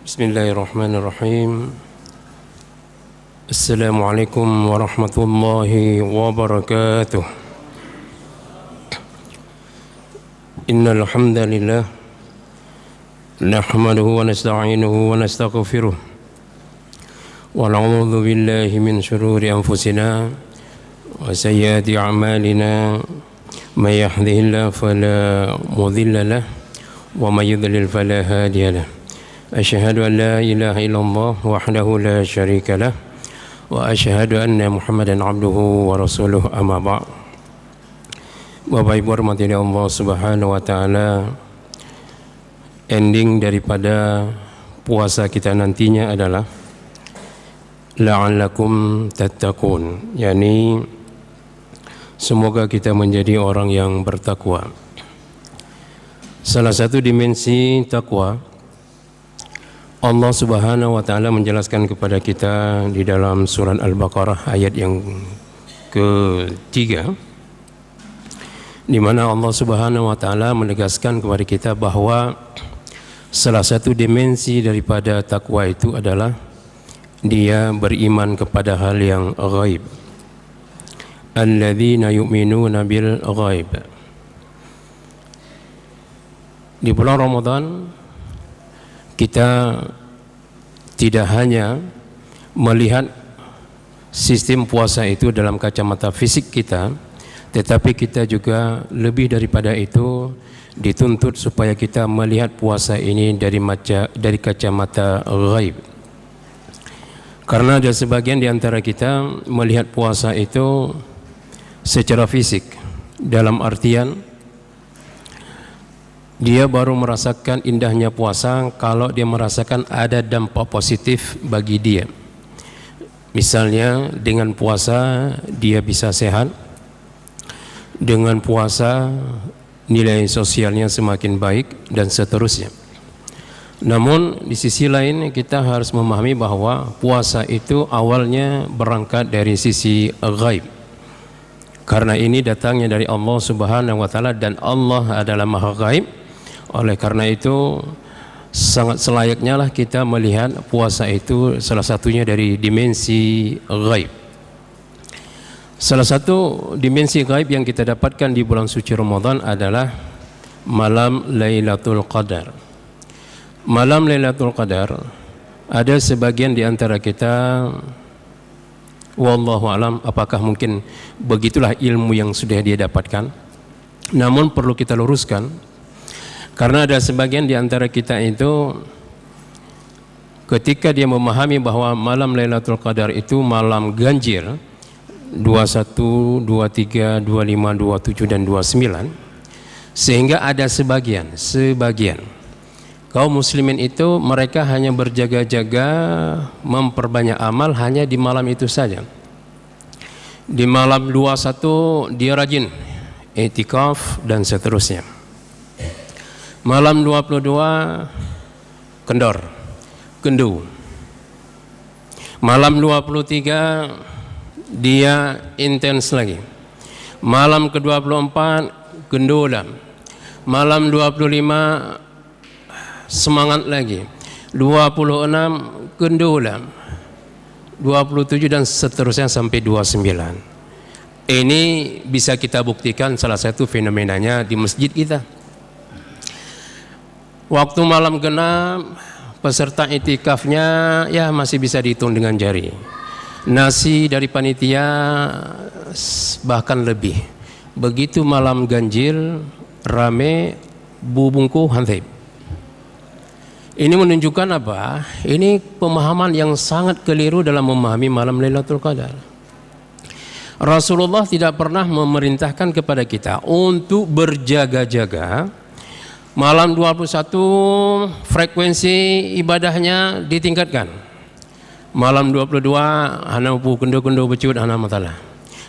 Bismillahirrahmanirrahim. Assalamualaikum warahmatullahi wabarakatuh. Innal hamdalillah nahmaduhu wa nasta'inuhu wa nastaghfiruh wa na'udzu billahi min shururi anfusina wa sayyiati a'malina may yahdihillahu fala mudilla lahu wa may yudlil fala hadiya lahu. Asyhadu an la ilaha illallah wahdahu la syarika lah wa asyhadu anna Muhammadan abduhu wa rasuluh, amma ba'd. Bapak Ibu hormati Allah Subhanahu wa taala, ending daripada puasa kita nantinya adalah la'allakum tattaqun, yakni semoga kita menjadi orang yang bertakwa. Salah satu dimensi takwa Allah Subhanahu wa taala menjelaskan kepada kita di dalam surah Al-Baqarah ayat yang ketiga, di mana Allah Subhanahu wa taala menegaskan kepada kita bahwa salah satu dimensi daripada takwa itu adalah dia beriman kepada hal yang ghaib. Alladzina yu'minuna bil ghaib. Di bulan Ramadan kita tidak hanya melihat sistem puasa itu dalam kacamata fisik kita, tetapi kita juga lebih daripada itu dituntut supaya kita melihat puasa ini dari kacamata ghaib. Karena ada sebagian di antara kita melihat puasa itu secara fisik, dalam artian dia baru merasakan indahnya puasa kalau dia merasakan ada dampak positif bagi dia. Misalnya dengan puasa dia bisa sehat, dengan puasa nilai sosialnya semakin baik dan seterusnya. Namun di sisi lain kita harus memahami bahwa puasa itu awalnya berangkat dari sisi ghaib. Karena ini datangnya dari Allah Subhanahu wa taala dan Allah adalah Maha Ghaib. Oleh karena itu sangat selayaknya lah kita melihat puasa itu salah satunya dari dimensi ghaib. Salah satu dimensi ghaib yang kita dapatkan di bulan suci Ramadan adalah malam Lailatul Qadar. Malam Lailatul Qadar, ada sebagian di antara kita, wallahu alam, apakah mungkin begitulah ilmu yang sudah dia dapatkan. Namun perlu kita luruskan, karena ada sebagian di antara kita itu ketika dia memahami bahwa malam Lailatul Qadar itu malam ganjil 21, 23, 25, 27 dan 29, sehingga ada sebagian kaum muslimin itu mereka hanya berjaga-jaga memperbanyak amal hanya di malam itu saja. Di malam 21 dia rajin i'tikaf dan seterusnya. Malam 22 kendor, kendu. Malam 23 dia intens lagi. Malam ke-24 gendola. Malam 25 semangat lagi. 26 gendola. 27 dan seterusnya sampai 29. Ini bisa kita buktikan salah satu fenomenanya di masjid kita. Waktu malam genap peserta itikafnya ya masih bisa dihitung dengan jari. Nasi dari panitia bahkan lebih. Begitu malam ganjil rame bubungku hantib. Ini menunjukkan apa? Ini pemahaman yang sangat keliru dalam memahami malam Lailatul Qadar. Rasulullah tidak pernah memerintahkan kepada kita untuk berjaga-jaga. Malam 21 frekuensi ibadahnya ditingkatkan. Malam 22 hana upu kendo-kendo becut hana matalah.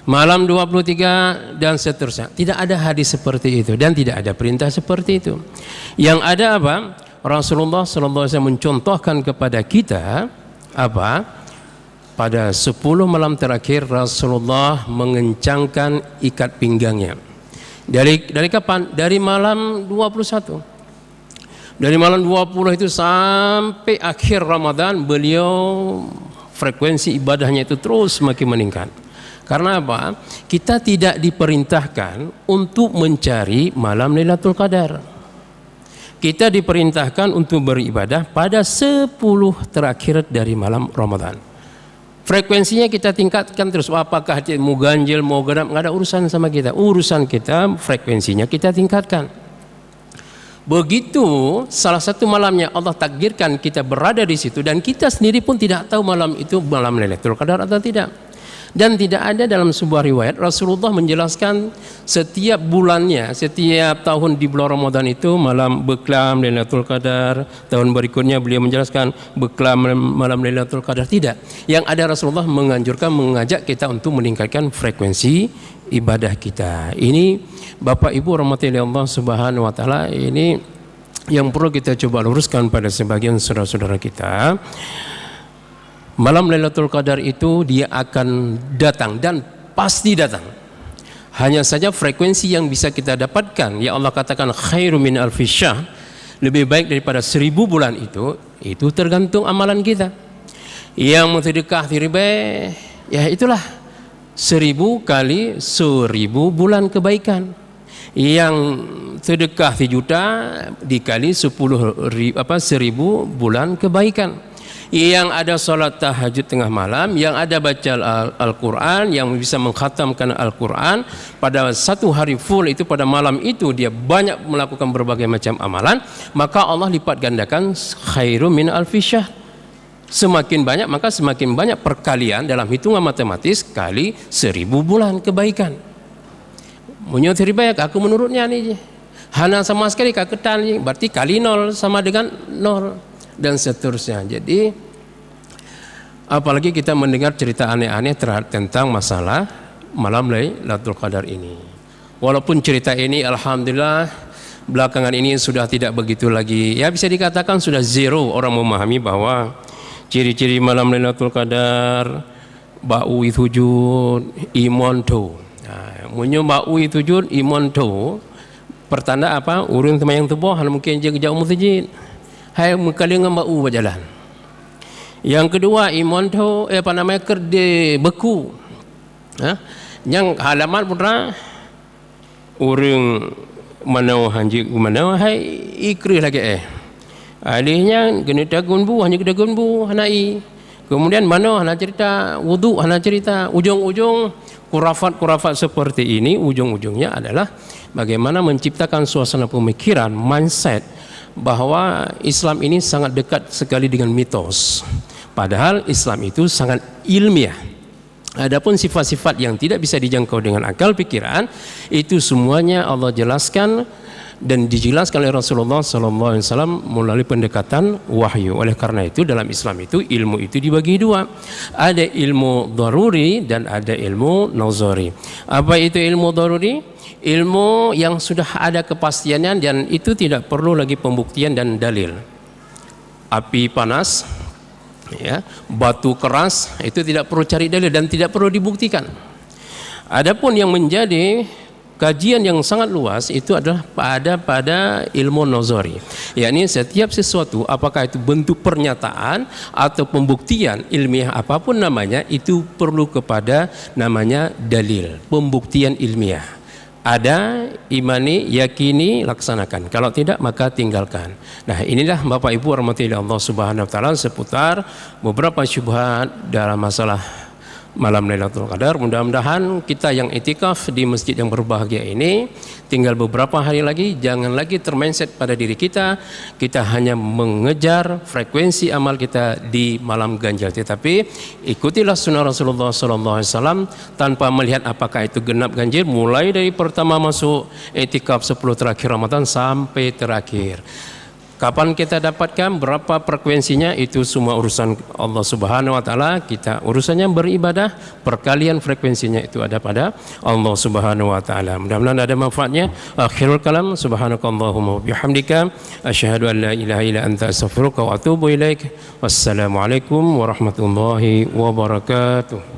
Malam 23 dan seterusnya. Tidak ada hadis seperti itu dan tidak ada perintah seperti itu. Yang ada apa? Rasulullah sallallahu alaihi wasallam mencontohkan kepada kita apa? Pada 10 malam terakhir Rasulullah mengencangkan ikat pinggangnya. Dari kapan? Dari malam 21. Dari malam 20 itu sampai akhir Ramadan beliau frekuensi ibadahnya itu terus semakin meningkat. Karena apa? Kita tidak diperintahkan untuk mencari malam Lailatul Qadar. Kita diperintahkan untuk beribadah pada 10 terakhir dari malam Ramadan. Frekuensinya kita tingkatkan terus. Apakah mau ganjil, mau genap, nggak ada urusan sama kita. Urusan kita frekuensinya kita tingkatkan. Begitu salah satu malamnya Allah takdirkan kita berada di situ dan kita sendiri pun tidak tahu malam itu malam Lailatul Qadar atau tidak. Dan tidak ada dalam sebuah riwayat Rasulullah menjelaskan setiap bulannya, setiap tahun di bulan Ramadan itu malam beklam Lailatul Qadar, tahun berikutnya beliau menjelaskan beklam malam Lailatul Qadar. Tidak. Yang ada Rasulullah menganjurkan, mengajak kita untuk meningkatkan frekuensi ibadah kita. Ini Bapak Ibu rahmati Allah Subhanahu wa taala, ini yang perlu kita coba luruskan pada sebagian saudara-saudara kita. Malam Lailatul Qadar itu dia akan datang dan pasti datang. Hanya saja frekuensi yang bisa kita dapatkan, ya Allah katakan khairu min alfi syahr, lebih baik daripada 1000 bulan itu tergantung amalan kita. Yang sedekah diribah, ya itulah 1000 kali 1000 bulan kebaikan. Yang sedekah 1 juta dikali 10.000 bulan kebaikan. Yang ada salat tahajud tengah malam, yang ada baca Al-Quran, yang bisa mengkhatamkan Al-Quran pada satu hari full itu, pada malam itu dia banyak melakukan berbagai macam amalan, maka Allah lipat gandakan khairu min alfi syahr. Semakin banyak maka semakin banyak perkalian dalam hitungan matematis kali 1000 bulan kebaikan. Menurut ribayat aku menurutnya ni hana sama sekali kaketan ni, berarti kali 0 sama dengan 0 dan seterusnya. Jadi apalagi kita mendengar cerita aneh-aneh tentang masalah malam Lailatul Qadar ini. Walaupun cerita ini alhamdulillah belakangan ini sudah tidak begitu lagi, ya bisa dikatakan sudah zero orang memahami bahwa ciri-ciri malam Lailatul Qadar ba'u sujud iman tu. Munyo ba'u sujud iman tu pertanda apa? Urun temayang tubuh mungkin jauh masjid. Hai mengkali dengan bau berjalan. Yang kedua iman tu kerde beku. Yang halaman putra orang manau hanji manau hai ikri lagi alihnya kena dagun bu hanya dagun bu hanai. Kemudian mana hana cerita wudu, hana cerita ujung-ujung kurafat seperti ini, ujung-ujungnya adalah bagaimana menciptakan suasana pemikiran, mindset bahwa Islam ini sangat dekat sekali dengan mitos. Padahal Islam itu sangat ilmiah. Adapun sifat-sifat yang tidak bisa dijangkau dengan akal pikiran, itu semuanya Allah jelaskan dan dijelaskan oleh Rasulullah SAW melalui pendekatan wahyu. Oleh karena itu dalam Islam itu ilmu itu dibagi dua. Ada ilmu daruri dan ada ilmu nazari. Apa itu ilmu daruri? Ilmu yang sudah ada kepastiannya dan itu tidak perlu lagi pembuktian dan dalil. Api panas, ya, batu keras, itu tidak perlu cari dalil dan tidak perlu dibuktikan. Adapun yang menjadi kajian yang sangat luas itu adalah pada ilmu nazari, yakni setiap sesuatu apakah itu bentuk pernyataan atau pembuktian ilmiah apapun namanya, itu perlu kepada namanya dalil, pembuktian ilmiah. Ada, imani, yakini, laksanakan. Kalau tidak maka tinggalkan. Nah, inilah Bapak Ibu rahmatullahi Allah Subhanahu wa taala seputar beberapa syubhat dalam masalah malam Lailatul Qadar. Mudah-mudahan kita yang itikaf di masjid yang berbahagia ini tinggal beberapa hari lagi, jangan lagi termindset pada diri kita hanya mengejar frekuensi amal kita di malam ganjil, tetapi ikutilah sunnah Rasulullah SAW tanpa melihat apakah itu genap ganjil, mulai dari pertama masuk itikaf 10 terakhir Ramadan sampai terakhir. Kapan kita dapatkan, berapa frekuensinya, itu semua urusan Allah Subhanahu wa taala. Kita urusannya beribadah, perkalian frekuensinya itu ada pada Allah Subhanahu wa taala. Mudah-mudahan ada manfaatnya. Akhirul kalam, subhanakallahumma wa bihamdika asyhadu an la ilaha illa anta astaghfiruka wa atubu ilaik. Wassalamualaikum warahmatullahi wabarakatuh.